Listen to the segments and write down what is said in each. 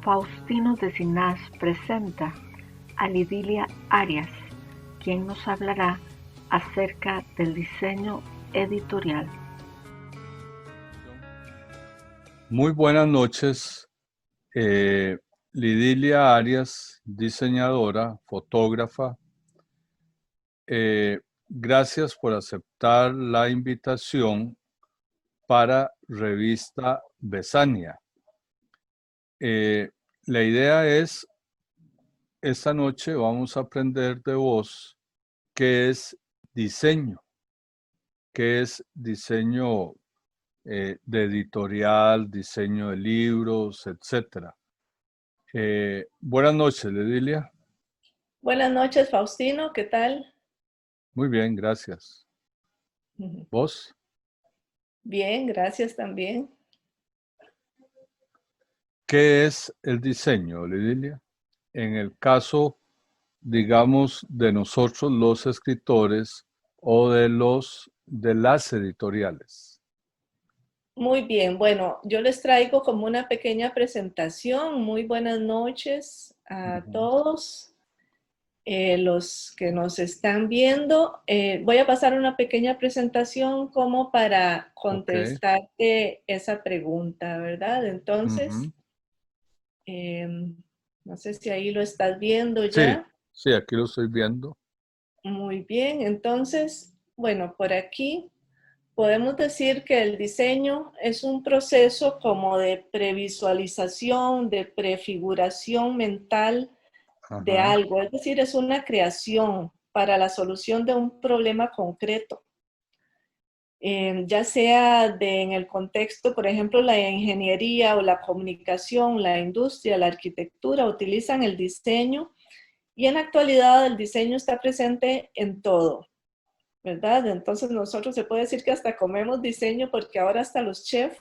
Faustino de Sinás presenta a Lidilia Arias, quien nos hablará acerca del diseño editorial. Muy buenas noches, Lidilia Arias, diseñadora, fotógrafa. Gracias por aceptar la invitación para Revista Besania. La idea es, esta noche vamos a aprender de vos qué es diseño de editorial, diseño de libros, etc. Buenas noches, Lidilia. Buenas noches, Faustino, ¿qué tal? Muy bien, gracias. ¿Vos? Bien, gracias también. ¿Qué es el diseño, Lidilia? En el caso, digamos, de nosotros los escritores o de las editoriales. Muy bien, bueno, yo les traigo como una pequeña presentación. Muy buenas noches a todos los que nos están viendo. Voy a pasar una pequeña presentación como para contestarte esa pregunta, ¿verdad? Entonces, no sé si ahí lo estás viendo ya. Sí, aquí lo estoy viendo. Muy bien, entonces, bueno, por aquí podemos decir que el diseño es un proceso como de previsualización, de prefiguración mental de algo, es decir, es una creación para la solución de un problema concreto. Ya sea en el contexto, por ejemplo, la ingeniería o la comunicación, la industria, la arquitectura, utilizan el diseño y en la actualidad el diseño está presente en todo, ¿verdad? Entonces nosotros se puede decir que hasta comemos diseño porque ahora hasta los chefs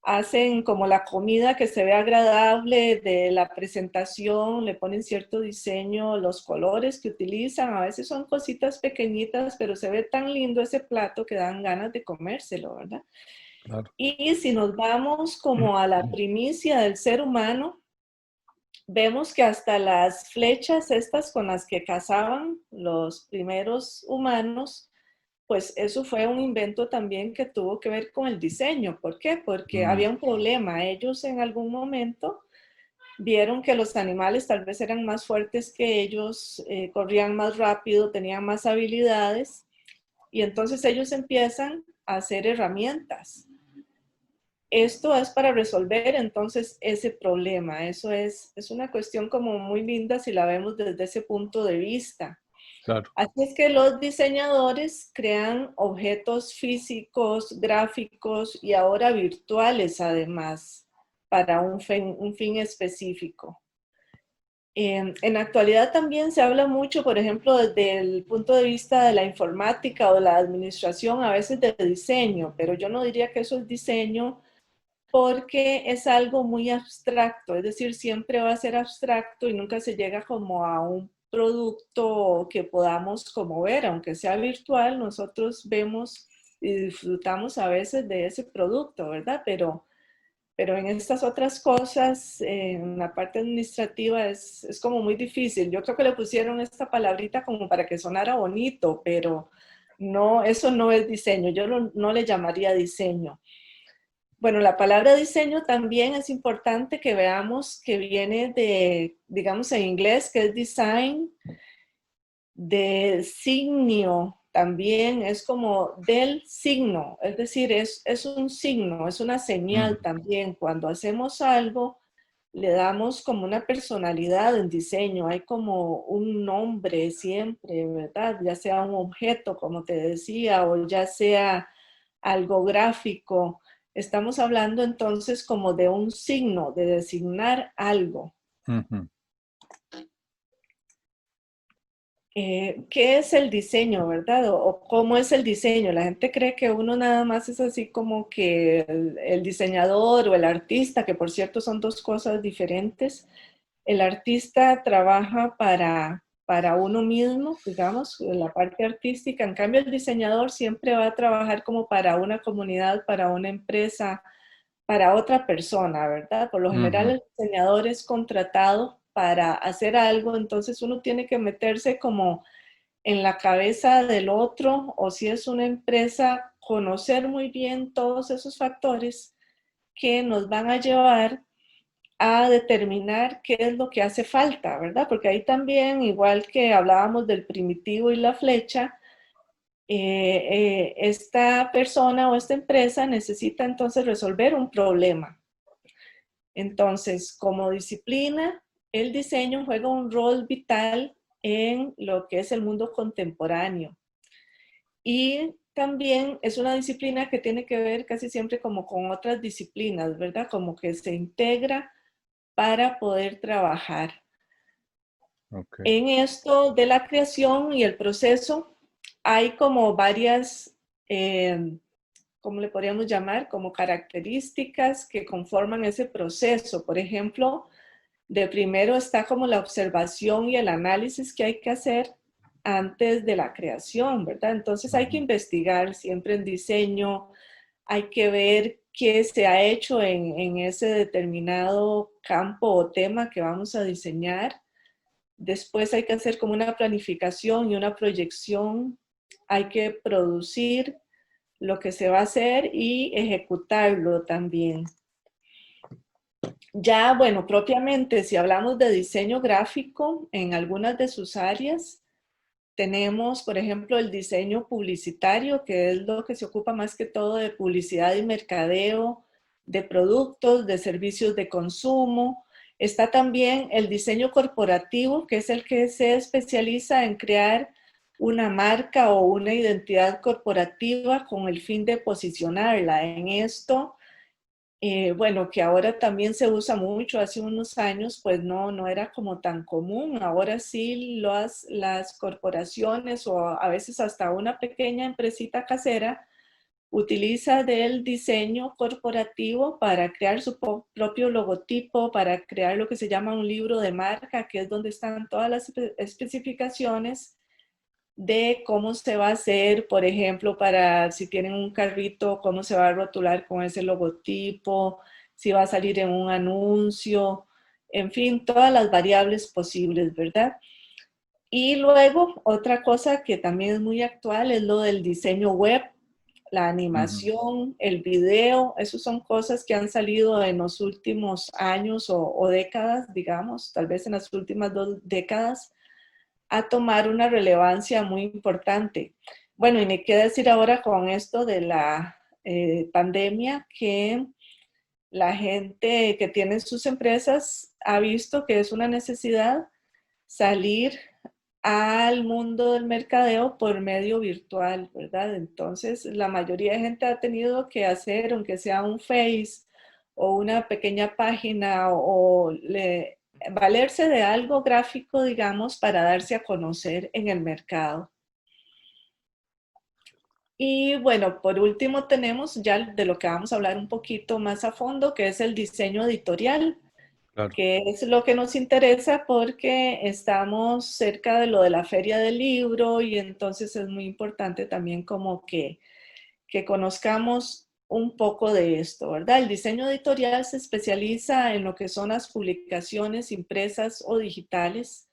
hacen como la comida que se ve agradable de la presentación, le ponen cierto diseño, los colores que utilizan, a veces son cositas pequeñitas, pero se ve tan lindo ese plato que dan ganas de comérselo, ¿verdad? Claro. Y si nos vamos como a la primicia del ser humano, vemos que hasta las flechas estas con las que cazaban los primeros humanos, pues eso fue un invento también que tuvo que ver con el diseño. ¿Por qué? Porque había un problema. Ellos en algún momento vieron que los animales tal vez eran más fuertes que ellos, corrían más rápido, tenían más habilidades, y entonces ellos empiezan a hacer herramientas. Esto es para resolver entonces ese problema. Eso es una cuestión como muy linda si la vemos desde ese punto de vista. Claro. Así es que los diseñadores crean objetos físicos, gráficos y ahora virtuales además para un fin específico. En la actualidad también se habla mucho, por ejemplo, desde el punto de vista de la informática o la administración, a veces de diseño, pero yo no diría que eso es diseño porque es algo muy abstracto, es decir, siempre va a ser abstracto y nunca se llega como a un producto que podamos como ver, aunque sea virtual, nosotros vemos y disfrutamos a veces de ese producto, ¿verdad? Pero en estas otras cosas, en la parte administrativa es como muy difícil. Yo creo que le pusieron esta palabrita como para que sonara bonito, pero no, eso no es diseño, yo no le llamaría diseño. Bueno, la palabra diseño también es importante que veamos que viene de, digamos en inglés, que es design, de signio también, es como del signo, es decir, es un signo, es una señal también. Cuando hacemos algo, le damos como una personalidad en diseño, hay como un nombre siempre, ¿verdad? Ya sea un objeto, como te decía, o ya sea algo gráfico. Estamos hablando entonces como de un signo, de designar algo. ¿Qué es el diseño, verdad? O cómo es el diseño. La gente cree que uno nada más es así como que el diseñador o el artista, que por cierto son dos cosas diferentes. El artista trabaja para uno mismo, digamos, la parte artística. En cambio, el diseñador siempre va a trabajar como para una comunidad, para una empresa, para otra persona, ¿verdad? Por lo general Ujú. el diseñador es contratado para hacer algo, entonces uno tiene que meterse como en la cabeza del otro, o si es una empresa, conocer muy bien todos esos factores que nos van a llevar a determinar qué es lo que hace falta, ¿verdad? Porque ahí también, igual que hablábamos del primitivo y la flecha, esta persona o esta empresa necesita entonces resolver un problema. Entonces, como disciplina, el diseño juega un rol vital en lo que es el mundo contemporáneo. Y también es una disciplina que tiene que ver casi siempre como con otras disciplinas, ¿verdad? Como que se integra para poder trabajar. Ok. En esto de la creación y el proceso hay como varias, ¿cómo le podríamos llamar? Como características que conforman ese proceso. Por ejemplo, de primero está como la observación y el análisis que hay que hacer antes de la creación, ¿verdad? Entonces hay que Ujú. investigar siempre en diseño, hay que ver qué se ha hecho en ese determinado campo o tema que vamos a diseñar. Después hay que hacer como una planificación y una proyección. Hay que producir lo que se va a hacer y ejecutarlo también. Ya, bueno, propiamente, si hablamos de diseño gráfico, en algunas de sus áreas, tenemos, por ejemplo, el diseño publicitario, que es lo que se ocupa más que todo de publicidad y mercadeo, de productos, de servicios de consumo. Está también el diseño corporativo, que es el que se especializa en crear una marca o una identidad corporativa con el fin de posicionarla. En esto, bueno, que ahora también se usa mucho, hace unos años pues no era como tan común, ahora sí las corporaciones o a veces hasta una pequeña empresita casera utiliza del diseño corporativo para crear su propio logotipo, para crear lo que se llama un libro de marca, que es donde están todas las especificaciones de cómo se va a hacer, por ejemplo, para si tienen un carrito, cómo se va a rotular con ese logotipo, si va a salir en un anuncio, en fin, todas las variables posibles, ¿verdad? Y luego, otra cosa que también es muy actual es lo del diseño web, la Ujú. animación, el video, esos son cosas que han salido en los últimos años o décadas, digamos, tal vez en las últimas 2 décadas, a tomar una relevancia muy importante. Bueno, y me queda decir ahora con esto de la pandemia que la gente que tiene sus empresas ha visto que es una necesidad salir al mundo del mercadeo por medio virtual, ¿verdad? Entonces, la mayoría de gente ha tenido que hacer, aunque sea un Face o una pequeña página valerse de algo gráfico, digamos, para darse a conocer en el mercado. Y bueno, por último tenemos ya de lo que vamos a hablar un poquito más a fondo, que es el diseño editorial, Claro. que es lo que nos interesa porque estamos cerca de lo de la feria del libro y entonces es muy importante también como que conozcamos un poco de esto, ¿verdad? El diseño editorial se especializa en lo que son las publicaciones impresas o digitales,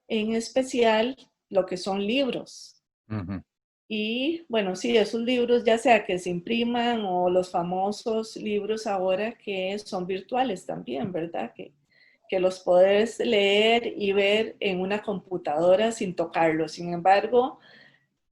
en especial lo que son libros. Ujú. Y bueno, sí, esos libros ya sea que se impriman o los famosos libros ahora que son virtuales también, ¿verdad? Que los puedes leer y ver en una computadora sin tocarlo. Sin embargo,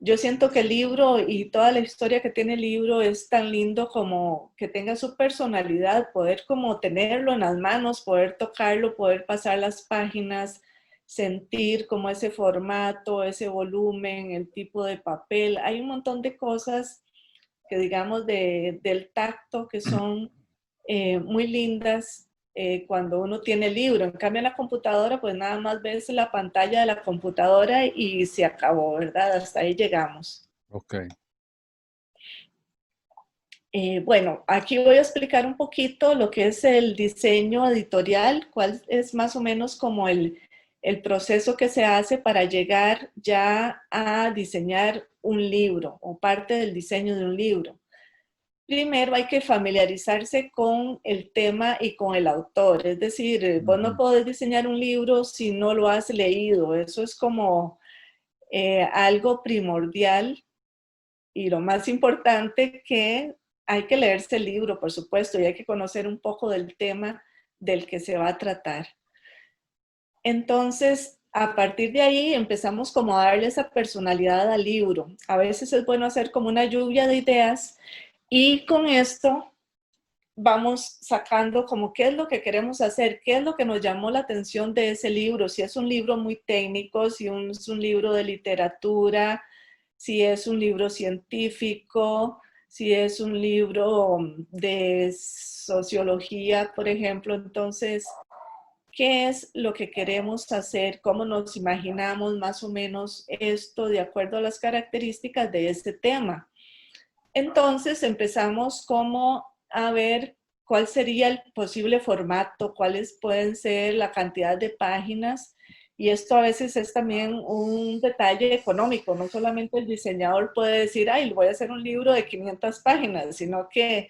yo siento que el libro y toda la historia que tiene el libro es tan lindo como que tenga su personalidad, poder como tenerlo en las manos, poder tocarlo, poder pasar las páginas, sentir como ese formato, ese volumen, el tipo de papel. Hay un montón de cosas que digamos del tacto que son muy lindas cuando uno tiene el libro. En cambio, en la computadora, pues nada más ves la pantalla de la computadora y se acabó, ¿verdad? Hasta ahí llegamos. Ok. Bueno, aquí voy a explicar un poquito lo que es el diseño editorial, cuál es más o menos como el proceso que se hace para llegar ya a diseñar un libro o parte del diseño de un libro. primero hay que familiarizarse con el tema y con el autor. Es decir, vos no podés diseñar un libro si no lo has leído. Eso es como algo primordial y lo más importante, que hay que leerse el libro, por supuesto, y hay que conocer un poco del tema del que se va a tratar. Entonces, a partir de ahí empezamos como a darle esa personalidad al libro. A veces es bueno hacer como una lluvia de ideas y con esto vamos sacando como qué es lo que queremos hacer, qué es lo que nos llamó la atención de ese libro, si es un libro muy técnico, si es un libro de literatura, si es un libro científico, si es un libro de sociología, por ejemplo. Entonces, ¿qué es lo que queremos hacer? ¿Cómo nos imaginamos más o menos esto de acuerdo a las características de este tema? Entonces empezamos como a ver cuál sería el posible formato, cuáles pueden ser la cantidad de páginas, y esto a veces es también un detalle económico. No solamente el diseñador puede decir, ay, voy a hacer un libro de 500 páginas, sino que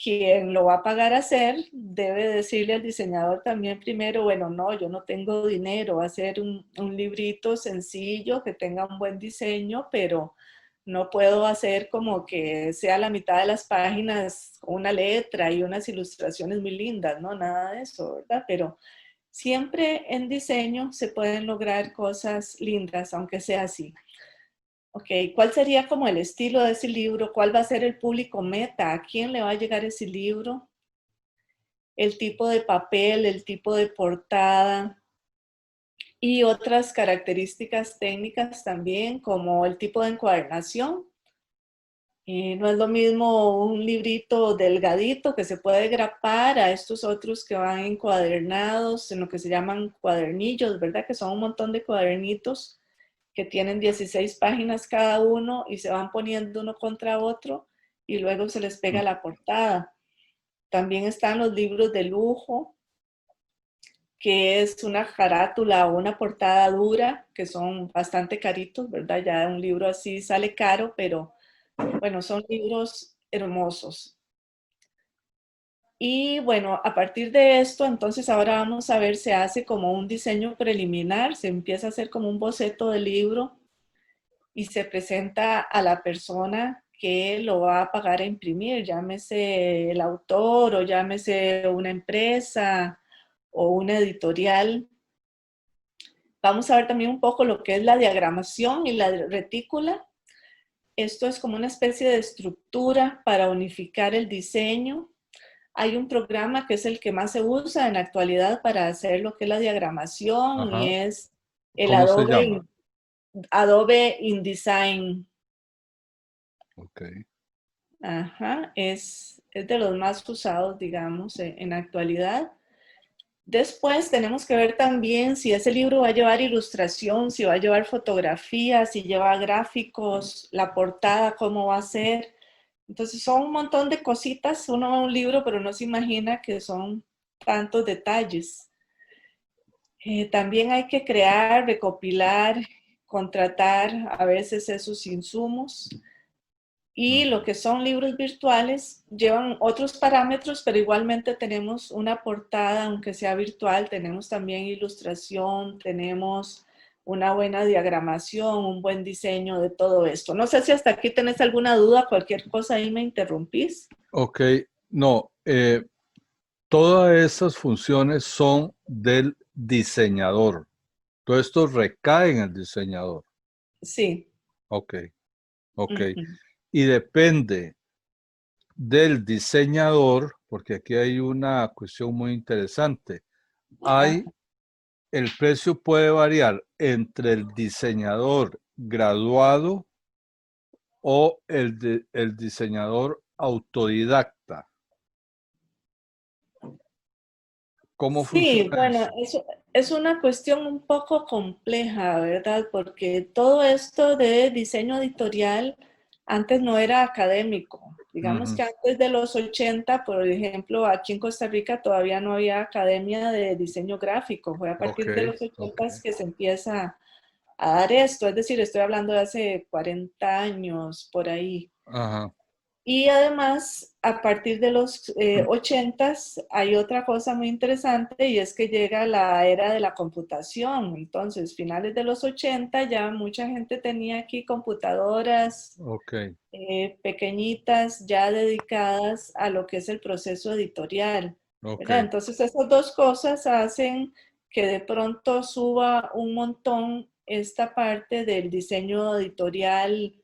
quien lo va a pagar a hacer debe decirle al diseñador también primero, bueno, no, yo no tengo dinero, va a ser un librito sencillo que tenga un buen diseño, pero no puedo hacer como que sea la mitad de las páginas una letra y unas ilustraciones muy lindas, ¿no? Nada de eso, ¿verdad? Pero siempre en diseño se pueden lograr cosas lindas, aunque sea así. Ok, ¿cuál sería como el estilo de ese libro? ¿Cuál va a ser el público meta? ¿A quién le va a llegar ese libro? El tipo de papel, el tipo de portada y otras características técnicas también, como el tipo de encuadernación. No es lo mismo un librito delgadito que se puede grapar a estos otros que van encuadernados en lo que se llaman cuadernillos, ¿verdad? Que son un montón de cuadernitos que tienen 16 páginas cada uno y se van poniendo uno contra otro y luego se les pega la portada. También están los libros de lujo, que es una carátula o una portada dura, que son bastante caritos, ¿verdad? Ya un libro así sale caro, pero bueno, son libros hermosos. Y bueno, a partir de esto, entonces ahora vamos a ver, se hace como un diseño preliminar, se empieza a hacer como un boceto del libro y se presenta a la persona que lo va a pagar a imprimir, llámese el autor o llámese una empresa o una editorial. Vamos a ver también un poco lo que es la diagramación y la retícula. Esto es como una especie de estructura para unificar el diseño. Hay un programa que es el que más se usa en la actualidad para hacer lo que es la diagramación y Ajá. es el ¿Cómo se llama? Adobe InDesign. Ok. Ajá, es de los más usados, digamos, en la actualidad. Después tenemos que ver también si ese libro va a llevar ilustración, si va a llevar fotografías, si lleva gráficos, la portada, cómo va a ser. Entonces son un montón de cositas. Uno ve un libro, pero no se imagina que son tantos detalles. También hay que crear, recopilar, contratar a veces esos insumos. Y lo que son libros virtuales llevan otros parámetros, pero igualmente tenemos una portada, aunque sea virtual, tenemos también ilustración, tenemos una buena diagramación, un buen diseño de todo esto. No sé si hasta aquí tenés alguna duda, cualquier cosa ahí me interrumpís. Ok, no, todas esas funciones son del diseñador. Todo esto recae en el diseñador. Sí. Ok, ok. Ujú. Y depende del diseñador, porque aquí hay una cuestión muy interesante. El precio puede variar entre el diseñador graduado o el diseñador autodidacta. ¿Cómo Sí, funciona bueno, eso? eso es una cuestión un poco compleja, ¿verdad? Porque todo esto de diseño editorial antes no era académico. Digamos Ujú. que antes de los 80, por ejemplo, aquí en Costa Rica todavía no había academia de diseño gráfico. Fue a Ok, partir de los ok. 80 que se empieza a dar esto. Es decir, estoy hablando de hace 40 años, por ahí. Ajá. Y además, a partir de los 80s hay otra cosa muy interesante y es que llega la era de la computación. Entonces, finales de los 80 ya mucha gente tenía aquí computadoras Ok, pequeñitas ya dedicadas a lo que es el proceso editorial, ok, ¿verdad? Entonces, esas dos cosas hacen que de pronto suba un montón esta parte del diseño editorial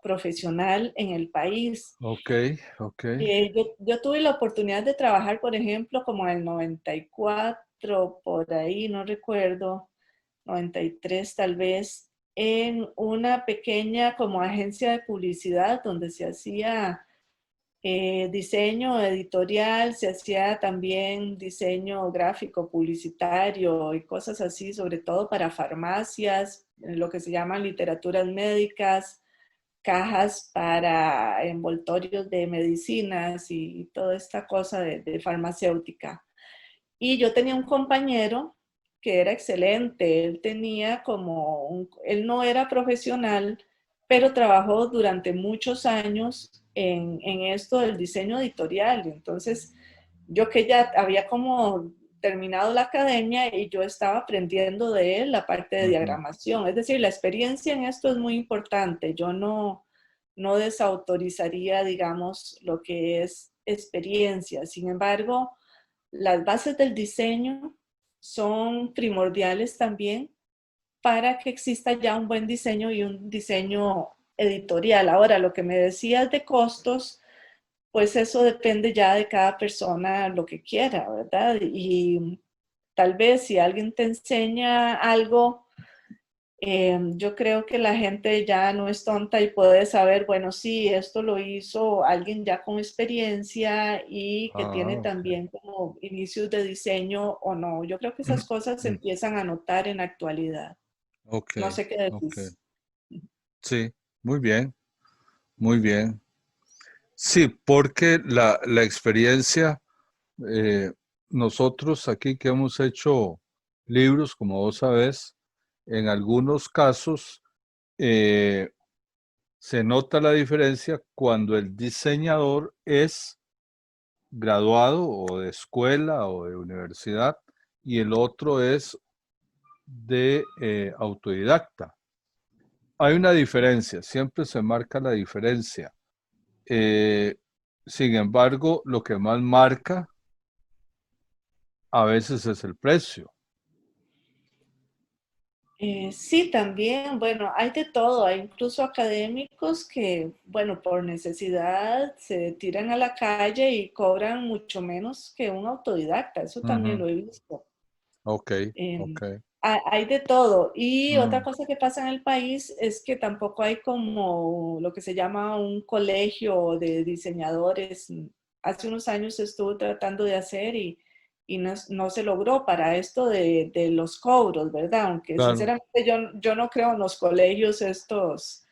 profesional en el país. ok, ok. Yo tuve la oportunidad de trabajar, por ejemplo, como en el 94, por ahí, no recuerdo, 93 tal vez, en una pequeña como agencia de publicidad donde se hacía diseño editorial, se hacía también diseño gráfico, publicitario y cosas así, sobre todo para farmacias, lo que se llaman literaturas médicas, cajas para envoltorios de medicinas y toda esta cosa de farmacéutica. Y yo tenía un compañero que era excelente, él tenía él no era profesional, pero trabajó durante muchos años en esto del diseño editorial. Entonces, yo que ya había como terminado la academia y yo estaba aprendiendo de él la parte de Ujú. diagramación. Es decir, la experiencia en esto es muy importante. Yo no desautorizaría, digamos, lo que es experiencia. Sin embargo, las bases del diseño son primordiales también para que exista ya un buen diseño y un diseño editorial. Ahora, lo que me decías de costos, pues eso depende ya de cada persona lo que quiera, ¿verdad? Y tal vez si alguien te enseña algo, yo creo que la gente ya no es tonta y puede saber, bueno, sí, esto lo hizo alguien ya con experiencia y que Ah, tiene ok, también como inicios de diseño o no. Yo creo que esas cosas se empiezan a notar en la actualidad. ok, No sé qué ok. decís. Sí, muy bien, muy bien. Sí, porque la experiencia, eh, nosotros aquí que hemos hecho libros, como vos sabés, en algunos casos eh, se nota la diferencia cuando el diseñador es graduado o de escuela o de universidad y el otro es de autodidacta. Hay una diferencia, siempre se marca la diferencia. Eh, Sin embargo, lo que más marca a veces es el precio. Sí, también, bueno, hay de todo, hay incluso académicos que, bueno, por necesidad se tiran a la calle y cobran mucho menos que un autodidacta, eso también Ujú. lo he visto. Ok, Em, ok. hay de todo. Y otra Mm, cosa que pasa en el país es que tampoco hay como lo que se llama un colegio de diseñadores. Hace unos años se estuvo tratando de hacer y no se logró para esto de los cobros, ¿verdad? Aunque claro. sinceramente yo no creo en los colegios estos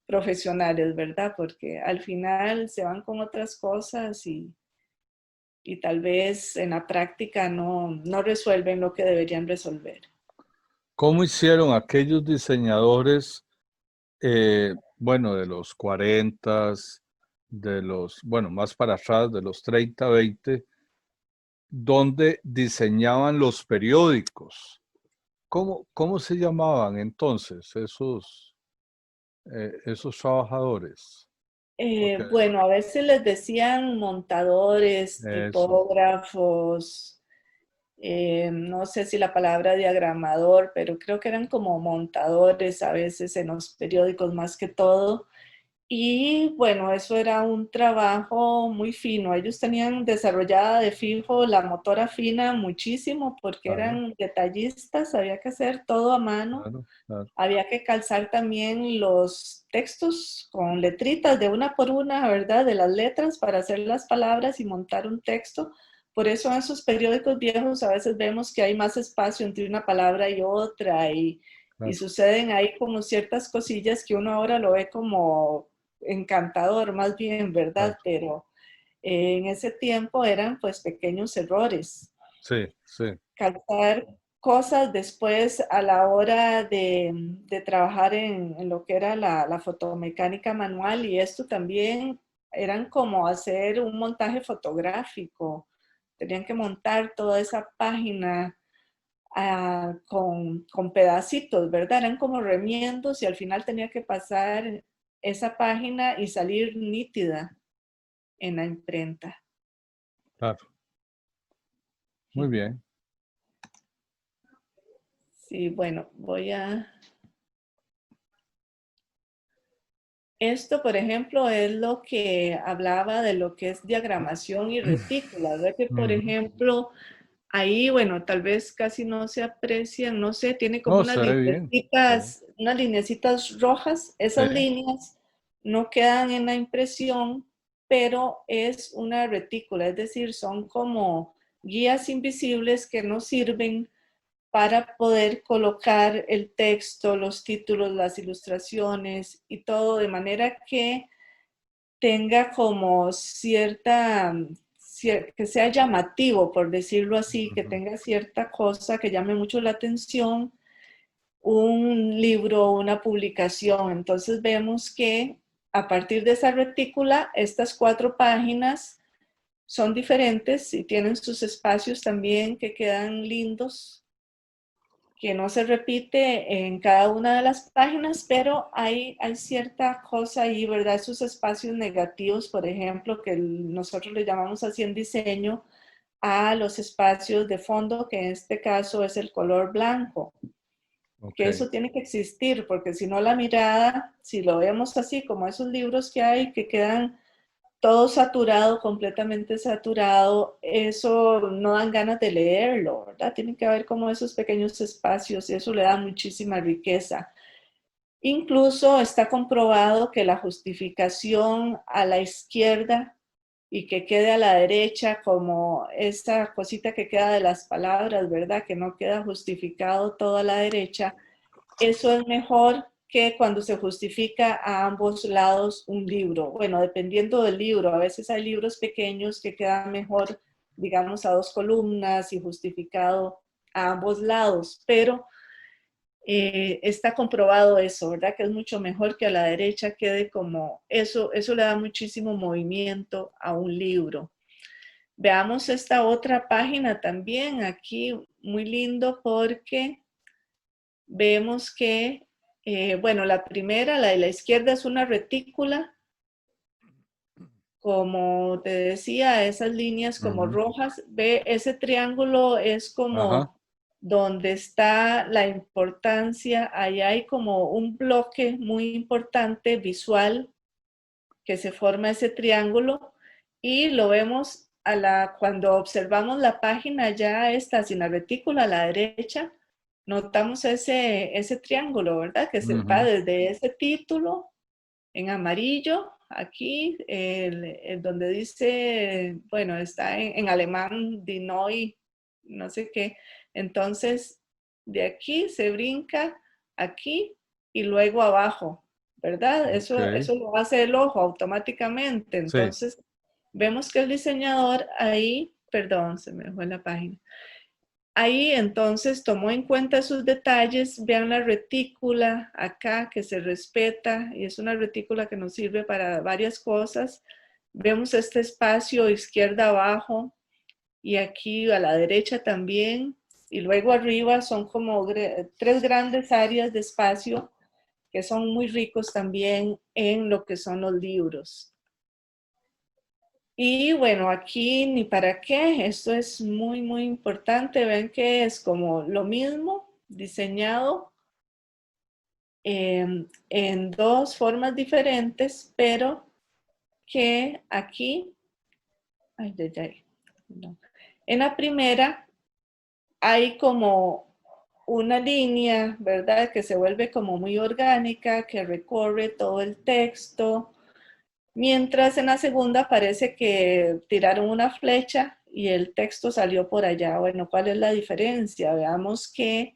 profesionales, ¿verdad? Porque al final se van con otras cosas y tal vez en la práctica no resuelven lo que deberían resolver. ¿Cómo hicieron aquellos diseñadores, bueno, de los 40, bueno, más para atrás, de los 30, 20, donde diseñaban los periódicos? ¿Cómo se llamaban entonces esos trabajadores? Porque Bueno, a veces les decían montadores, eso, tipógrafos, no sé si la palabra diagramador, pero creo que eran como montadores a veces en los periódicos más que todo. Y bueno, eso era un trabajo muy fino. Ellos tenían desarrollada de fijo la motora fina muchísimo porque claro, eran detallistas, había que hacer todo a mano. claro, claro, Había que calzar también los textos con letritas de una por una, ¿verdad? De las letras para hacer las palabras y montar un texto. Por eso en esos periódicos viejos a veces vemos que hay más espacio entre una palabra y otra y claro, suceden ahí como ciertas cosillas que uno ahora lo ve como encantador, más bien, claro. ¿verdad? Pero en ese tiempo eran pues pequeños errores Sí, sí, calzar cosas después a la hora de trabajar en lo que era la fotomecánica manual y esto también eran como hacer un montaje fotográfico. Tenían que montar toda esa página con pedacitos, ¿verdad? Eran como remiendos y al final tenía que pasar esa página y salir nítida en la imprenta. Claro. Muy bien. Sí, bueno, voy a... Esto, por ejemplo, es lo que hablaba de lo que es diagramación y retícula. Ve que, por Ujú. ejemplo, ahí, bueno, tal vez casi no se aprecian, no sé, tiene como No, se ve bien. Sí, unas lineecitas rojas. sí. Esas líneas no quedan en la impresión, pero es una retícula, es decir, son como guías invisibles que nos sirven para poder colocar el texto, los títulos, las ilustraciones y todo de manera que tenga como que sea llamativo, por decirlo así, que Ujú. tenga cierta cosa que llame mucho la atención, un libro, una publicación. Entonces vemos que a partir de esa retícula, estas 4 páginas son diferentes y tienen sus espacios también que quedan lindos, que no se repite en cada una de las páginas, pero hay cierta cosa ahí, ¿verdad? Esos espacios negativos, por ejemplo, que nosotros le llamamos así en diseño, a los espacios de fondo, que en este caso es el color blanco, Ok. que eso tiene que existir, porque si no la mirada, si lo vemos así, como esos libros que hay que quedan todo saturado, completamente saturado, eso no dan ganas de leerlo, ¿verdad? Tienen que haber como esos pequeños espacios y eso le da muchísima riqueza. Incluso está comprobado que la justificación a la izquierda y que quede a la derecha como esta cosita que queda de las palabras, ¿verdad? Que no queda justificado todo a la derecha, eso es mejor que cuando se justifica a ambos lados un libro. Bueno, dependiendo del libro, a veces hay libros pequeños que quedan mejor, digamos, a 2 columnas y justificado a ambos lados, pero está comprobado eso, ¿verdad? Que es mucho mejor que a la derecha quede como eso le da muchísimo movimiento a un libro. Veamos esta otra página también aquí, muy lindo porque vemos que, bueno, la primera, la de la izquierda, es una retícula, como te decía, esas líneas como Ujú. rojas. Ve, ese triángulo es Ajá. como donde está la importancia, ahí hay como un bloque muy importante visual que se forma ese triángulo y lo vemos cuando observamos la página ya está sin la retícula a la derecha, notamos ese triángulo, ¿verdad? Que se va Ujú. desde ese título en amarillo, aquí, donde dice, bueno, está en alemán, Die Neu, no sé qué. Entonces, de aquí se brinca aquí y luego abajo, ¿verdad? Ok. Eso lo hace el ojo automáticamente. Sí. Entonces, vemos que el diseñador ahí, perdón, se me fue la página. Ahí entonces tomó en cuenta esos detalles, vean la retícula acá que se respeta y es una retícula que nos sirve para varias cosas. Vemos este espacio izquierda abajo y aquí a la derecha también y luego arriba son como 3 grandes áreas de espacio que son muy ricos también en lo que son los libros. Y bueno, aquí ni para qué, esto es muy, muy importante. Ven que es como lo mismo, diseñado en 2 formas diferentes, pero que aquí, ay, ay, ay, no. En la primera hay como una línea, ¿verdad? Que se vuelve como muy orgánica, que recorre todo el texto. Mientras en la segunda parece que tiraron una flecha y el texto salió por allá. Bueno, ¿cuál es la diferencia? Veamos que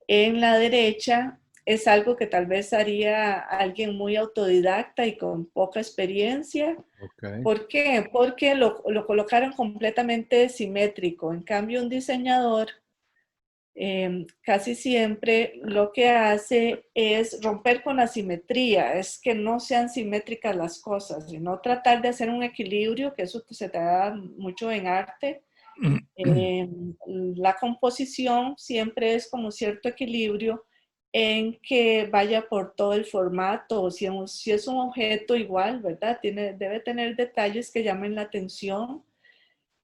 en la derecha es algo que tal vez haría alguien muy autodidacta y con poca experiencia. Ok. ¿Por qué? Porque lo colocaron completamente simétrico. En cambio, un diseñador casi siempre lo que hace es romper con la simetría, es que no sean simétricas las cosas, sino tratar de hacer un equilibrio, que eso se te da mucho en arte. La composición siempre es como cierto equilibrio en que vaya por todo el formato, o si es un objeto igual, ¿verdad? Debe tener detalles que llamen la atención.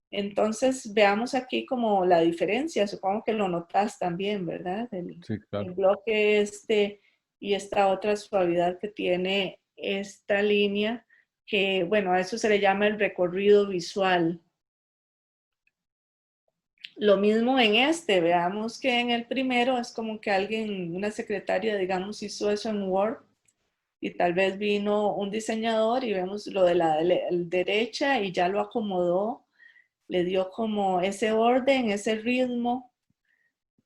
Entonces, veamos aquí como la diferencia, supongo que lo notas también, ¿verdad? Sí, El claro. bloque este y esta otra suavidad que tiene esta línea, que bueno, a eso se le llama el recorrido visual. Lo mismo en este, veamos que en el primero es como que alguien, una secretaria, digamos, hizo eso en Word y tal vez vino un diseñador y vemos lo de la derecha y ya lo acomodó, le dio como ese orden, ese ritmo,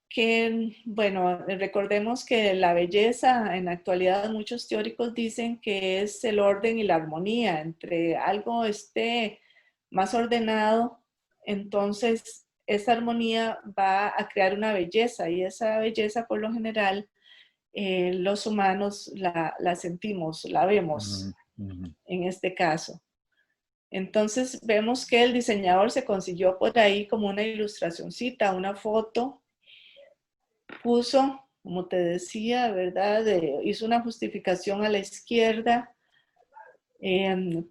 que, bueno, recordemos que la belleza, en la actualidad muchos teóricos dicen que es el orden y la armonía, entre algo esté más ordenado, entonces esa armonía va a crear una belleza y esa belleza por lo general los humanos la sentimos, la vemos en este caso. Entonces vemos que el diseñador se consiguió por ahí como una ilustracioncita, una foto, puso, como te decía, ¿verdad? Hizo una justificación a la izquierda,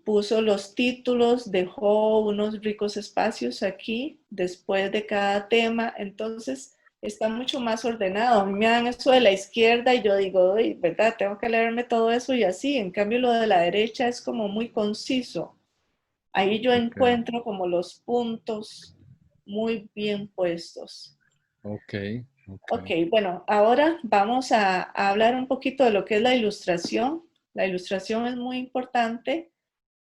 puso los títulos, dejó unos ricos espacios aquí después de cada tema, entonces está mucho más ordenado. A mí me dan eso de la izquierda y yo digo, ¿verdad? Tengo que leerme todo eso y así. En cambio lo de la derecha es como muy conciso. Ahí yo Ok, encuentro como los puntos muy bien puestos. ok, ok. Ok, bueno, ahora vamos a hablar un poquito de lo que es la ilustración. La ilustración es muy importante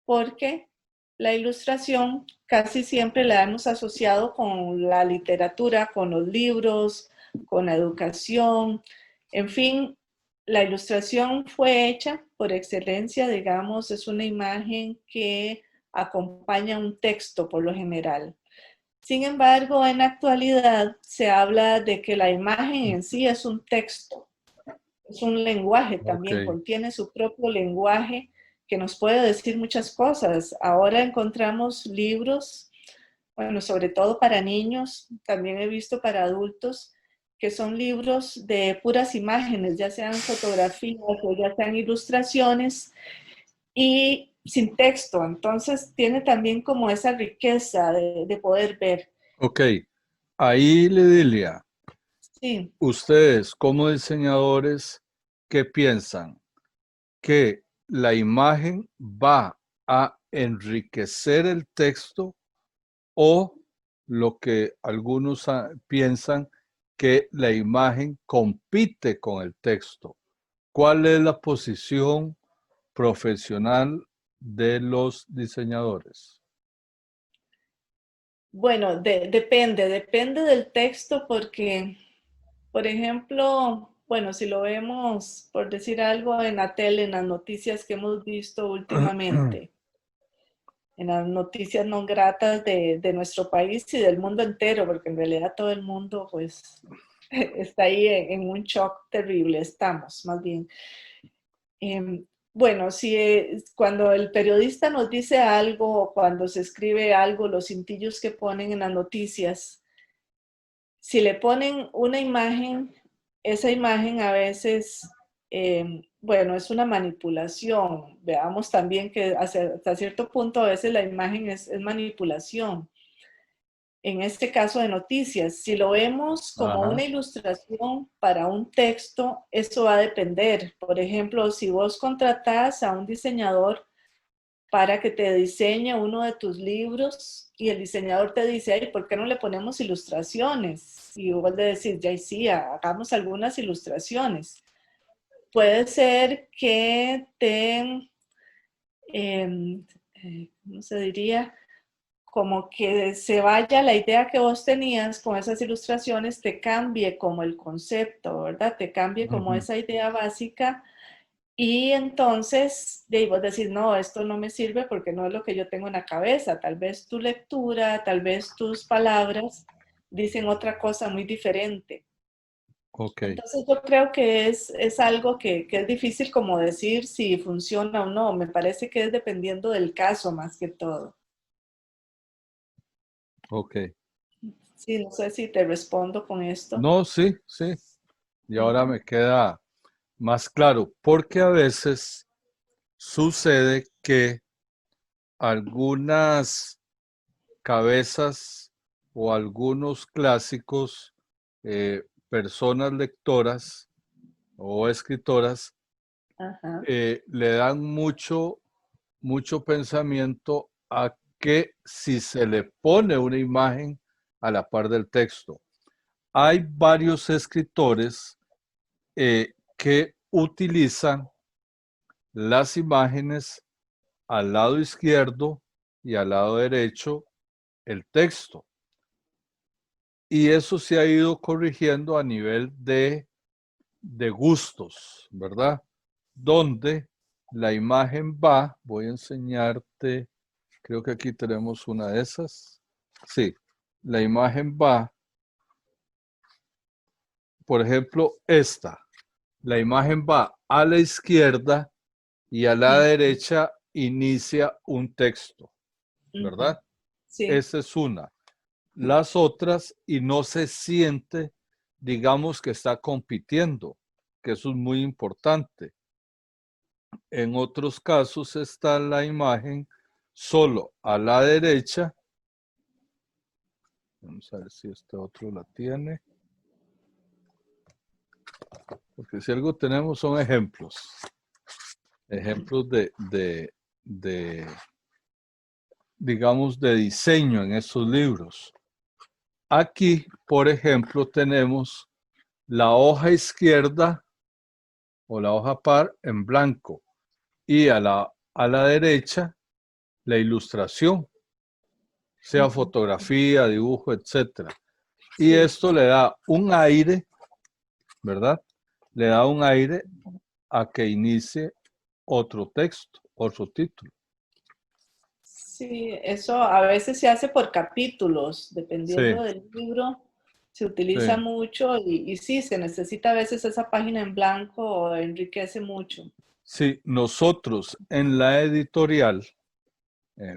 porque la ilustración casi siempre la hemos asociado con la literatura, con los libros, con la educación. En fin, la ilustración fue hecha por excelencia, digamos, es una imagen que acompaña un texto por lo general. Sin embargo, en la actualidad se habla de que la imagen en sí es un texto, es un lenguaje Ok, también, contiene su propio lenguaje que nos puede decir muchas cosas. Ahora encontramos libros, bueno, sobre todo para niños, también he visto para adultos, que son libros de puras imágenes, ya sean fotografías o ya sean ilustraciones y sin texto. Entonces tiene también como esa riqueza de poder ver. ok. Ahí, Lidilia, Sí. ustedes como diseñadores, ¿qué piensan? ¿Que la imagen va a enriquecer el texto o lo que algunos piensan que la imagen compite con el texto? ¿Cuál es la posición profesional de los diseñadores? Bueno, depende del texto porque, por ejemplo, bueno, si lo vemos, por decir algo, en la tele, en las noticias que hemos visto últimamente, en las noticias no gratas de nuestro país y del mundo entero, porque en realidad todo el mundo, pues, está ahí en un shock terrible, estamos, más bien. Bueno, si cuando el periodista nos dice algo o cuando se escribe algo, los cintillos que ponen en las noticias, si le ponen una imagen, esa imagen a veces, bueno, es una manipulación. Veamos también que hasta cierto punto a veces la imagen es manipulación. En este caso de noticias, si lo vemos como una Ajá. ilustración para un texto, eso va a depender. Por ejemplo, si vos contratás a un diseñador para que te diseñe uno de tus libros y el diseñador te dice, ay, ¿por qué no le ponemos ilustraciones? Y vos le decís, ya sí, hagamos algunas ilustraciones. Puede ser que ¿cómo se diría? Como que se vaya la idea que vos tenías con esas ilustraciones, te cambie como el concepto, ¿verdad? Te cambie como Ujú. esa idea básica y entonces de vos decís, no, esto no me sirve porque no es lo que yo tengo en la cabeza. Tal vez tu lectura, tal vez tus palabras dicen otra cosa muy diferente. Ok, Entonces yo creo que es algo que es difícil como decir si funciona o no. Me parece que es dependiendo del caso más que todo. ok. Sí, no sé si te respondo con esto. No, sí, sí. Y ahora Ujú. me queda más claro, porque a veces sucede que algunas cabezas o algunos clásicos, personas lectoras o escritoras, Ajá. le dan mucho pensamiento a que si se le pone una imagen a la par del texto. Hay varios escritores que utilizan las imágenes al lado izquierdo y al lado derecho el texto. Y eso se ha ido corrigiendo a nivel de gustos, ¿verdad? Donde la imagen va, voy a enseñarte, creo que aquí tenemos una de esas. Sí, la imagen va, por ejemplo, esta. La imagen va a la izquierda y a la Mm, derecha inicia un texto, ujú. ¿verdad? Sí, Esa es una. Las otras, y no se siente, digamos, que está compitiendo, que eso es muy importante. En otros casos está la imagen solo a la derecha. Vamos a ver si este otro la tiene. Porque si algo tenemos son ejemplos. Ejemplos de digamos, de diseño en esos libros. Aquí, por ejemplo, tenemos la hoja izquierda o la hoja par en blanco y a la derecha la ilustración, sea ujú. fotografía, dibujo, etcétera. Y Sí, esto le da un aire, ¿verdad? Le da un aire a que inicie otro texto, otro título. sí, eso a veces se hace por capítulos, Sí, dependiendo del libro, se sí, utiliza mucho y sí, se necesita a veces esa página en blanco, enriquece mucho. sí. Nosotros en la editorial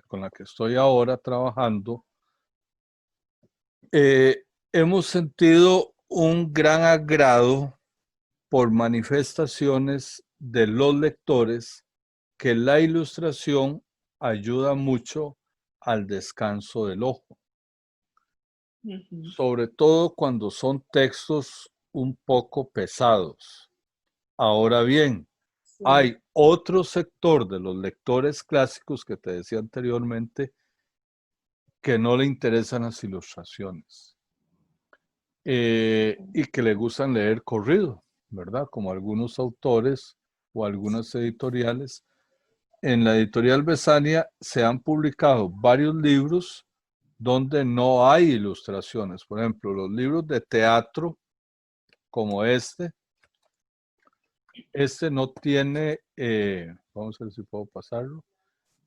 con la que estoy ahora trabajando, hemos sentido un gran agrado por manifestaciones de los lectores que la ilustración ayuda mucho al descanso del ojo, Ujú. sobre todo cuando son textos un poco pesados. Ahora bien, Sí, hay otro sector de los lectores clásicos que te decía anteriormente que no le interesan las ilustraciones y que le gustan leer corrido, ¿verdad? Como algunos autores o algunas editoriales. En la editorial Besania se han publicado varios libros donde no hay ilustraciones. Por ejemplo, los libros de teatro como este no tiene, vamos a ver si puedo pasarlo,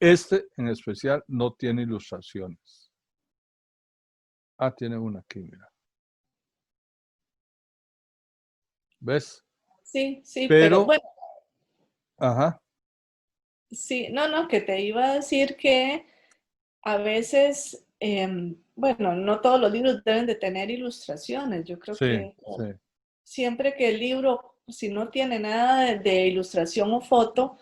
este en especial no tiene ilustraciones. Ah, tiene una aquí, mira. ¿Ves? sí, sí, pero Pero, bueno, ajá, sí, no, no, que te iba a decir que a veces, bueno, no todos los libros deben de tener ilustraciones. Yo creo sí, que sí, siempre que el libro, si no tiene nada de ilustración o foto,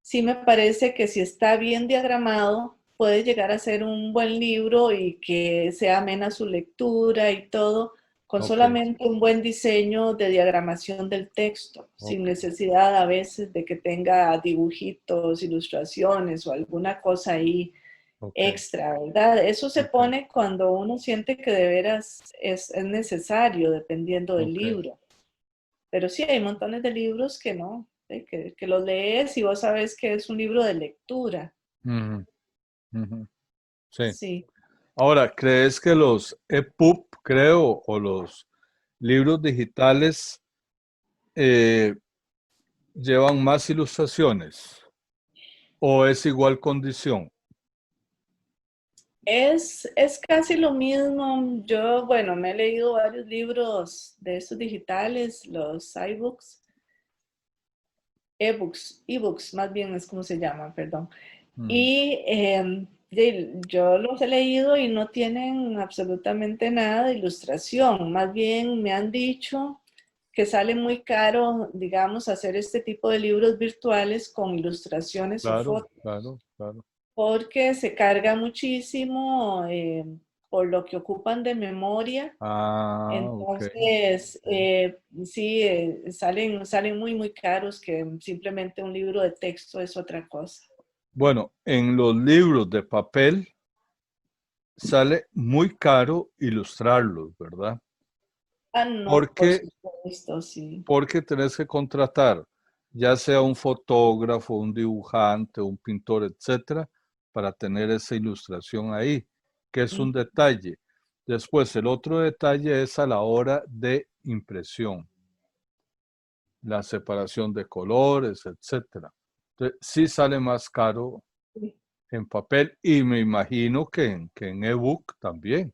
sí me parece que si está bien diagramado, puede llegar a ser un buen libro y que sea amena su lectura y todo, con ok, solamente un buen diseño de diagramación del texto, sin ok, necesidad a veces de que tenga dibujitos, ilustraciones o alguna cosa ahí ok, extra, ¿verdad? Eso se ok, pone cuando uno siente que de veras es necesario, dependiendo del ok. libro. Pero sí, hay montones de libros que no, que los lees y vos sabes que es un libro de lectura. Ujú, ujú, sí. Sí. Ahora, ¿crees que los EPUB, creo, o los libros digitales eh, llevan más ilustraciones? ¿O es igual condición? Es casi lo mismo. Yo, bueno, me he leído varios libros de estos digitales, los ebooks, más bien es como se llaman, perdón. Mm, Y yo los he leído y no tienen absolutamente nada de ilustración. Más bien me han dicho que sale muy caro, digamos, hacer este tipo de libros virtuales con ilustraciones o claro, fotos, claro, claro. porque se carga muchísimo por lo que ocupan de memoria. Ah, ok. Entonces, Ok. sí, salen muy, muy caros, que simplemente un libro de texto es otra cosa. Bueno, en los libros de papel sale muy caro ilustrarlos, ¿verdad? Ah, no, por Porque, supuesto, sí. porque tenés que contratar ya sea un fotógrafo, un dibujante, un pintor, etcétera, para tener esa ilustración ahí, que es un Mm, detalle. Después, el otro detalle es a la hora de impresión, la separación de colores, etcétera. Entonces, sí sale más caro sí. en papel y me imagino que en ebook también.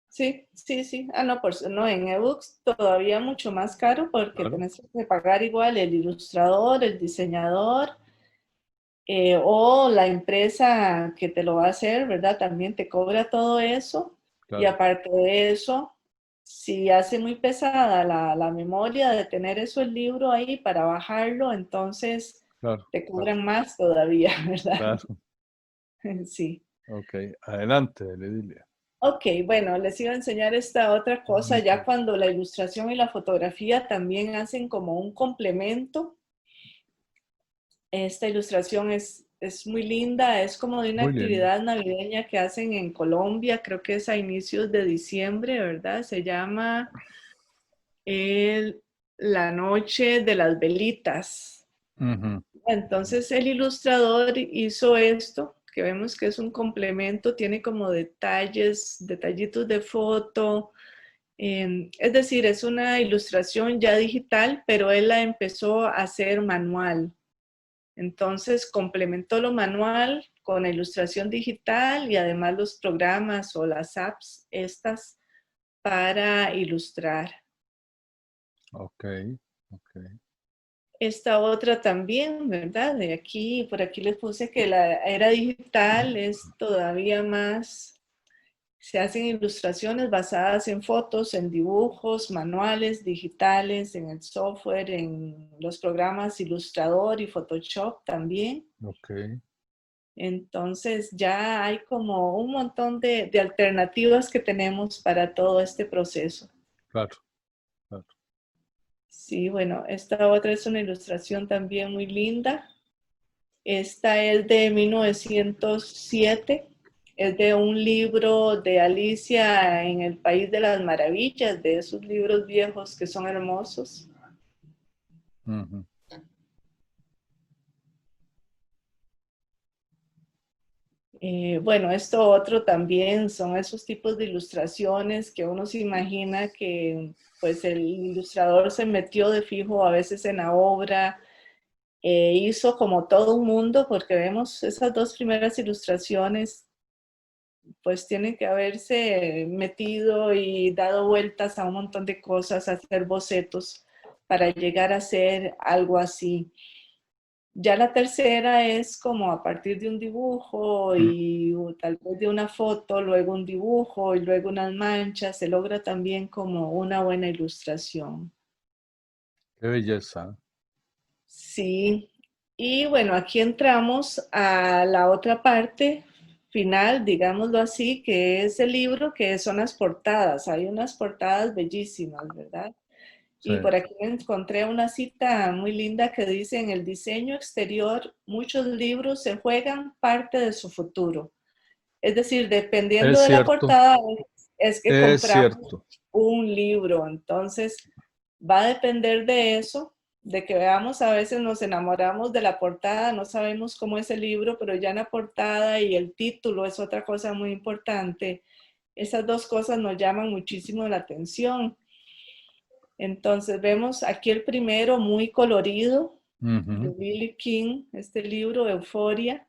Sí, sí, sí. Ah, no, no, en ebooks todavía mucho más caro porque Claro, tenés que pagar igual el ilustrador, el diseñador, o la empresa que te lo va a hacer, ¿verdad? También te cobra todo eso. Y claro, aparte de eso, si hace muy pesada la memoria de tener eso el libro ahí para bajarlo, entonces claro, te claro, cobran más todavía, ¿verdad? claro. Sí. Ok, adelante, Ledilia. Ok, bueno, les iba a enseñar esta otra cosa, ya cuando la ilustración y la fotografía también hacen como un complemento. Esta ilustración es muy linda, es como de una Muy bien. actividad navideña que hacen en Colombia, creo que es a inicios de diciembre, ¿verdad? Se llama el- La Noche de las Velitas. Ujú. Entonces el ilustrador hizo esto, que vemos que es un complemento, tiene como detallitos de foto. Es decir, es una ilustración ya digital, pero él la empezó a hacer manual. Entonces complementó lo manual con la ilustración digital y además los programas o las apps estas para ilustrar. Ok, ok. Esta otra también, ¿verdad? De aquí, por aquí les puse que la era digital es todavía más. Se hacen ilustraciones basadas en fotos, en dibujos, manuales digitales, en el software, en los programas Illustrator y Photoshop también. Ok, Entonces ya hay como un montón de alternativas que tenemos para todo este proceso. claro, claro. Sí, bueno, esta otra es una ilustración también muy linda. Esta es de 1907, es de un libro de Alicia en el País de las Maravillas, de esos libros viejos que son hermosos. Ujú. Bueno, esto otro también son esos tipos de ilustraciones que uno se imagina que pues el ilustrador se metió de fijo a veces en la obra, hizo como todo un mundo, porque vemos esas dos primeras ilustraciones pues tiene que haberse metido y dado vueltas a un montón de cosas, hacer bocetos para llegar a hacer algo así. Ya la tercera es como a partir de un dibujo Mm, y o tal vez de una foto, luego un dibujo y luego unas manchas, se logra también como una buena ilustración. qué belleza. Sí, y bueno, aquí entramos a la otra parte final, digámoslo así, que es el libro, que son las portadas. Hay unas portadas bellísimas, ¿verdad? Sí, Y por aquí encontré una cita muy linda que dice, en el diseño exterior, muchos libros se juegan parte de su futuro. Es decir, dependiendo es de la cierto, portada, es que es compramos cierto. un libro. Entonces, va a depender de eso, de que veamos, a veces nos enamoramos de la portada, no sabemos cómo es el libro, pero ya en la portada y el título es otra cosa muy importante. Esas dos cosas nos llaman muchísimo la atención. Entonces vemos aquí el primero muy colorido de Ujú. Billy King, este libro Euforia.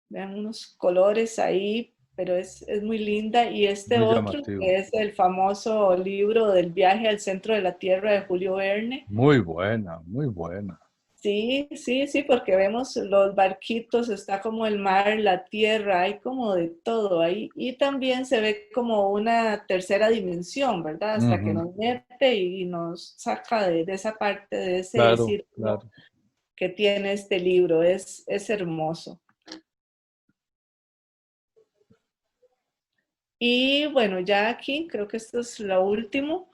Vean unos colores ahí, pero es muy linda. Y este Muy otro, llamativo. que es el famoso libro del viaje al centro de la Tierra de Julio Verne. Muy buena, muy buena. Sí, sí, sí, porque vemos los barquitos, está como el mar, la tierra, hay como de todo ahí. Y también se ve como una tercera dimensión, ¿verdad? Hasta que Ujú. nos mete y nos saca de esa parte, de ese Claro, círculo claro. que tiene este libro. Es hermoso. Y bueno, ya aquí creo que esto es lo último.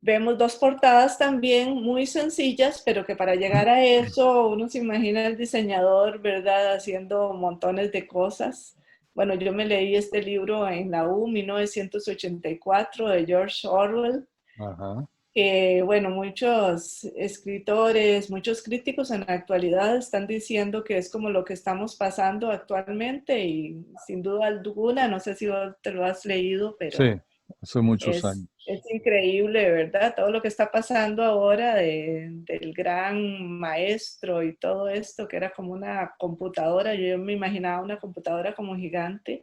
Vemos dos portadas también muy sencillas, pero que para llegar a eso uno se imagina el diseñador, ¿verdad? Haciendo montones de cosas. Bueno, yo me leí este libro en la U, 1984, de George Orwell, Ajá. que, bueno, muchos escritores, muchos críticos en la actualidad están diciendo que es como lo que estamos pasando actualmente y sin duda alguna, no sé si vos te lo has leído, Sí, pero hace muchos años. es increíble, ¿verdad? Todo lo que está pasando ahora del gran maestro y todo esto, que era como una computadora, yo me imaginaba una computadora como gigante.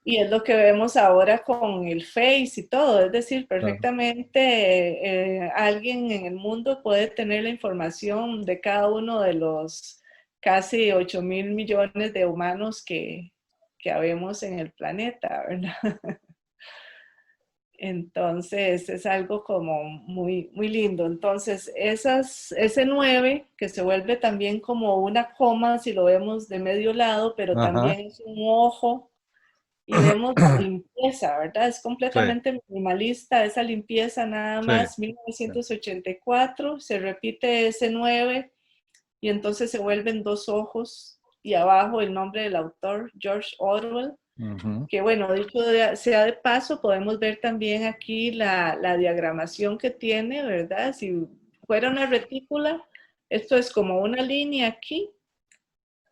Y es lo que vemos ahora con el Face y todo, es decir, Claro. perfectamente alguien en el mundo puede tener la información de cada uno de los casi 8.000 millones de humanos que habemos en el planeta, ¿verdad? Entonces es algo como muy, muy lindo. Entonces ese 9 que se vuelve también como una coma si lo vemos de medio lado, pero Ajá. también es un ojo y vemos la limpieza, ¿verdad? Es Sí, completamente minimalista esa limpieza nada sí, más, sí. 1984, se repite ese 9 y entonces se vuelven dos ojos y abajo el nombre del autor, George Orwell, Ujú. que bueno, dicho sea de paso, podemos ver también aquí la diagramación que tiene, ¿verdad? Si fuera una retícula, esto es como una línea aquí,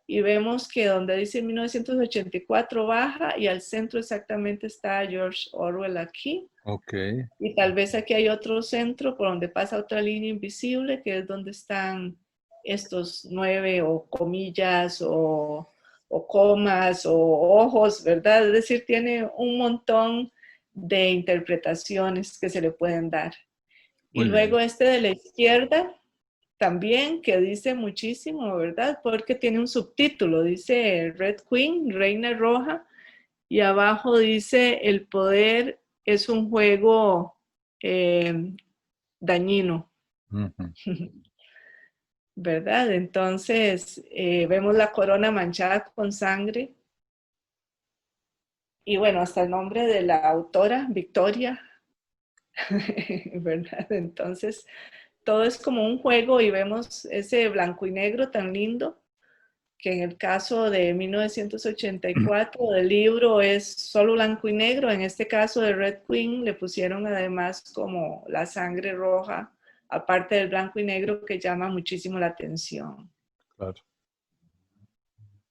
y vemos que donde dice 1984 baja y al centro exactamente está George Orwell aquí. Ok. Y tal vez aquí hay otro centro por donde pasa otra línea invisible, que es donde están estos 9 o comillas o comas o ojos, ¿verdad? Es decir, tiene un montón de interpretaciones que se le pueden dar. Y Muy bien. luego este de la izquierda también, que dice muchísimo, ¿verdad? Porque tiene un subtítulo, dice Red Queen, Reina Roja, y abajo dice el poder es un juego dañino, Ujú. ¿verdad? Entonces vemos la corona manchada con sangre y bueno, hasta el nombre de la autora, Victoria, ¿verdad? Entonces todo es como un juego y vemos ese blanco y negro tan lindo que en el caso de 1984 del libro es solo blanco y negro, en este caso de Red Queen le pusieron además como la sangre roja, aparte del blanco y negro que llama muchísimo la atención, Claro.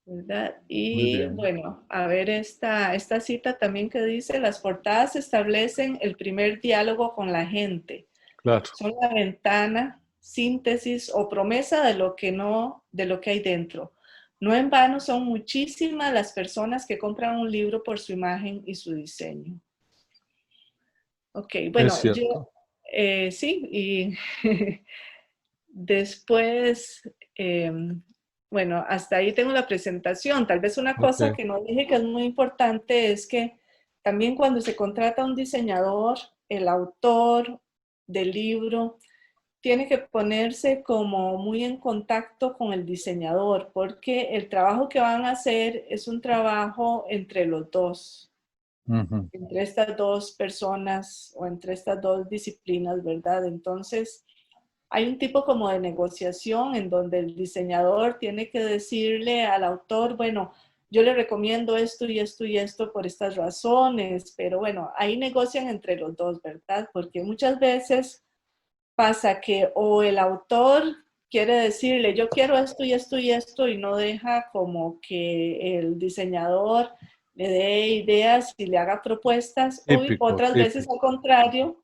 ¿verdad? Muy Y bien. bueno, a ver esta cita también que dice, las portadas establecen el primer diálogo con la gente, Claro. son la ventana, síntesis o promesa de lo que no, de lo que hay dentro. No en vano son muchísimas las personas que compran un libro por su imagen y su diseño. Ok, Es bueno, cierto. sí, y después, eh, bueno, hasta ahí tengo la presentación. Tal vez una cosa Ok. que no dije que es muy importante es que también cuando se contrata un diseñador, el autor del libro tiene que ponerse como muy en contacto con el diseñador, porque el trabajo que van a hacer es un trabajo entre los dos, Ujú. entre estas dos personas o entre estas dos disciplinas, ¿verdad? Entonces, hay un tipo como de negociación en donde el diseñador tiene que decirle al autor, bueno, yo le recomiendo esto y esto y esto por estas razones, pero bueno, ahí negocian entre los dos, ¿verdad? Porque muchas veces pasa que o el autor quiere decirle, yo quiero esto y esto y esto, y no deja como que el diseñador le dé ideas y le haga propuestas, o Típico, otras veces al típico. contrario,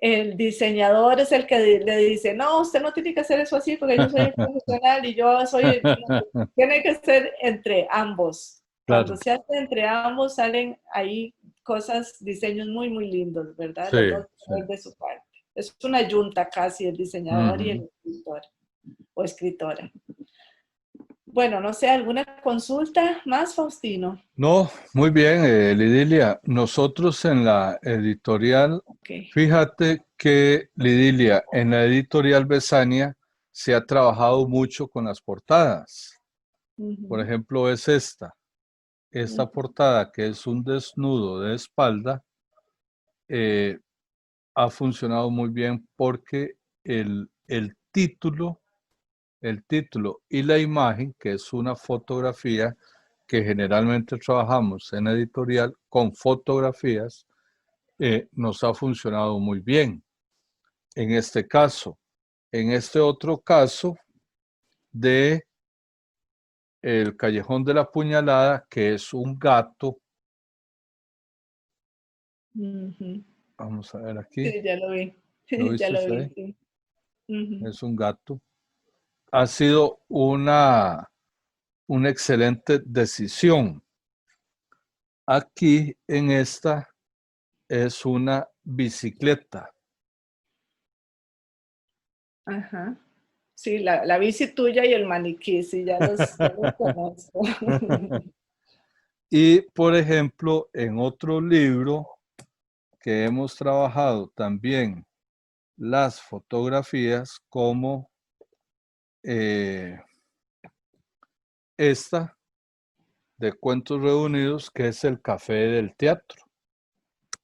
el diseñador es el que le dice, no, usted no tiene que hacer eso así porque yo soy el profesional y yo soy, no, tiene que ser entre ambos. Cuando Claro, se hace entre ambos salen ahí cosas, diseños muy, muy lindos, ¿verdad? sí, Los dos sí. ponen de su parte. Es una yunta casi el diseñador y Ujú. el escritor o escritora. Bueno, no sé, ¿alguna consulta más, Faustino? No, muy bien, Lidilia. Nosotros en la editorial, Ok. fíjate que Lidilia, en la editorial Besania se ha trabajado mucho con las portadas. Por Ujú, ejemplo, es esta ujú, portada que es un desnudo de espalda, eh, ha funcionado muy bien porque el título y la imagen, que es una fotografía que generalmente trabajamos en editorial con fotografías, nos ha funcionado muy bien. En este caso, en este otro caso de El Callejón de la Puñalada, que es un gato, ujú. vamos a ver aquí, Sí, ya lo vi. ¿lo Ya viste lo vi, usted? sí. Ujú. Es un gato. Ha sido una excelente decisión. Aquí en esta es una bicicleta. Ajá. Sí, la bici tuya y el maniquí, sí, ya los conozco. Y, por ejemplo, en otro libro que hemos trabajado también las fotografías como eh, esta de Cuentos Reunidos, que es el Café del Teatro,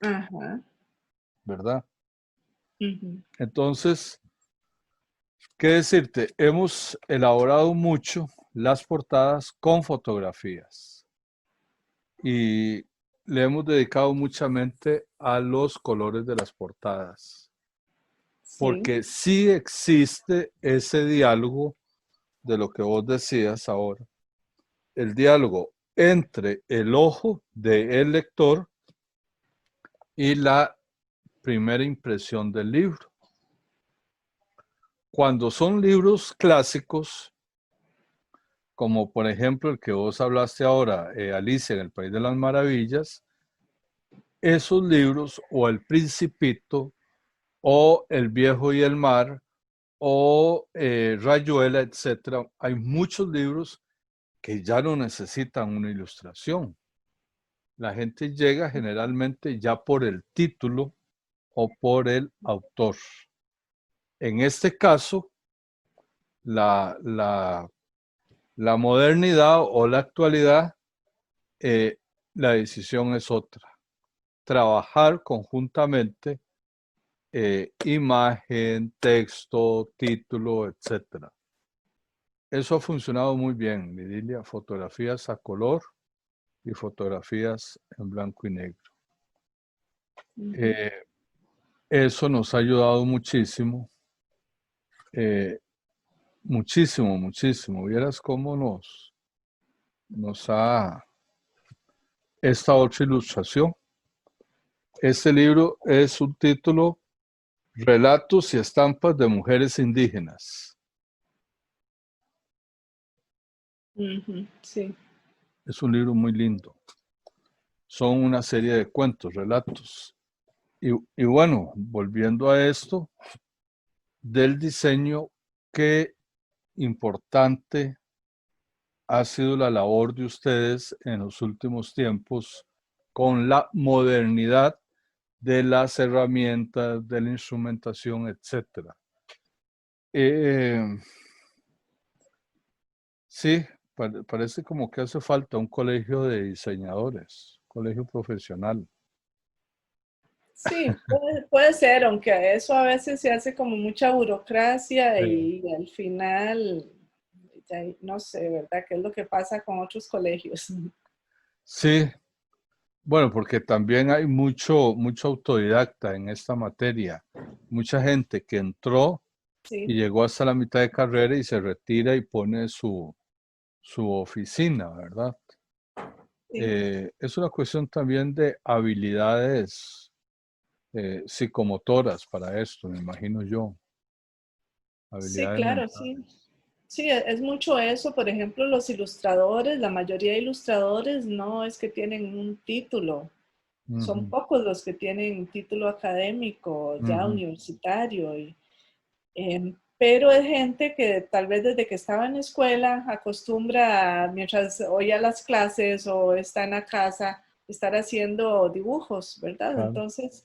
Ajá. ¿verdad? Ujú. Entonces, ¿qué decirte? Hemos elaborado mucho las portadas con fotografías y le hemos dedicado mucha mente a los colores de las portadas, Sí. porque sí existe ese diálogo de lo que vos decías ahora, el diálogo entre el ojo del lector y la primera impresión del libro. Cuando son libros clásicos, como por ejemplo el que vos hablaste ahora, Alicia en el País de las Maravillas, esos libros o El Principito o El Viejo y el Mar o Rayuela, etcétera, hay muchos libros que ya no necesitan una ilustración. La gente llega generalmente ya por el título o por el autor. En este caso, la, la, la modernidad o la actualidad, eh, la decisión es otra. Trabajar conjuntamente imagen, texto, título, etcétera. Eso ha funcionado muy bien, Lidilia, fotografías a color y fotografías en blanco y negro. Ujú. Eh, Eso nos ha ayudado muchísimo, eh, muchísimo, muchísimo. Vieras cómo nos ha esta otra ilustración. Este libro es un título, Relatos y estampas de mujeres indígenas. Ujú. Sí. Es un libro muy lindo. Son una serie de cuentos, relatos. Y bueno, volviendo a esto, del diseño, qué importante ha sido la labor de ustedes en los últimos tiempos con la modernidad de las herramientas, de la instrumentación, etcétera. Eh, sí, parece como que hace falta un colegio de diseñadores, colegio profesional. Sí, puede ser, aunque eso a veces se hace como mucha burocracia Sí. y al final, ya no sé, ¿verdad? ¿Qué es lo que pasa con otros colegios? Sí, bueno, porque también hay mucho autodidacta en esta materia. Mucha gente que entró y Sí, llegó hasta la mitad de carrera y se retira y pone su oficina, ¿verdad? sí. Es una cuestión también de habilidades psicomotoras para esto, me imagino yo. Sí, Habilidades claro, mentales. sí. Sí, es mucho eso. Por ejemplo, los ilustradores, la mayoría de ilustradores no es que tienen un título. Son Ujú, pocos los que tienen título académico ya ujú, universitario. Pero es gente que tal vez desde que estaba en la escuela acostumbra, mientras oye las clases o está en la casa, estar haciendo dibujos, ¿verdad? claro. Entonces,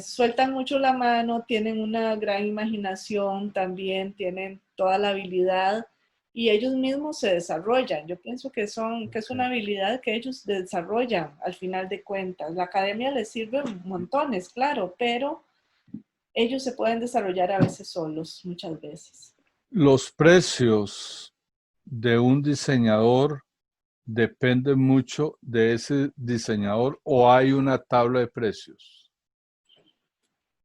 sueltan mucho la mano, tienen una gran imaginación también, tienen toda la habilidad y ellos mismos se desarrollan. Yo pienso que es Ok. una habilidad que ellos desarrollan al final de cuentas. La academia les sirve montones, claro, pero ellos se pueden desarrollar a veces solos, muchas veces. Los precios de un diseñador dependen mucho de ese diseñador o hay una tabla de precios.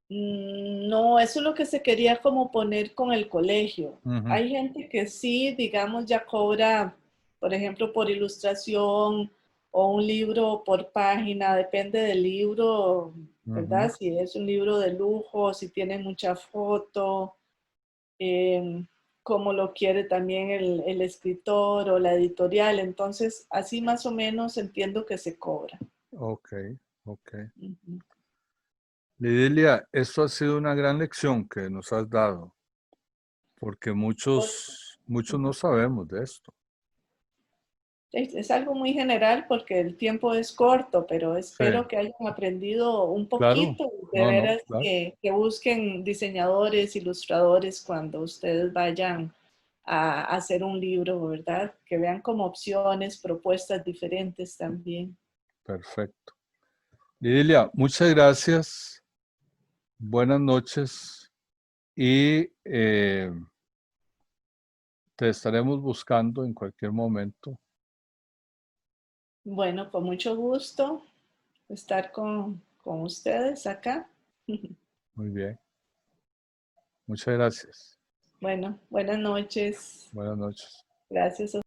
No, eso es lo que se quería como poner con el colegio. Ujú, Hay gente que sí, digamos, ya cobra, por ejemplo, por ilustración o un libro por página, depende del libro, ujú. ¿verdad? Si es un libro de lujo, si tiene mucha foto, eh, como lo quiere también el escritor o la editorial. Entonces, así más o menos entiendo que se cobra. Ok, ok. Ujú. Lidilia, esto ha sido una gran lección que nos has dado, porque muchos no sabemos de esto. Es algo muy general porque el tiempo es corto, pero Sí, espero que hayan aprendido un claro. poquito, de No, no, veras claro. que busquen diseñadores, ilustradores cuando ustedes vayan a hacer un libro, ¿verdad? Que vean como opciones, propuestas diferentes también. Perfecto. Lidilia, muchas gracias. Buenas noches y te estaremos buscando en cualquier momento. Bueno, con mucho gusto estar con ustedes acá. Muy bien. Muchas gracias. Bueno, buenas noches. Buenas noches. Gracias a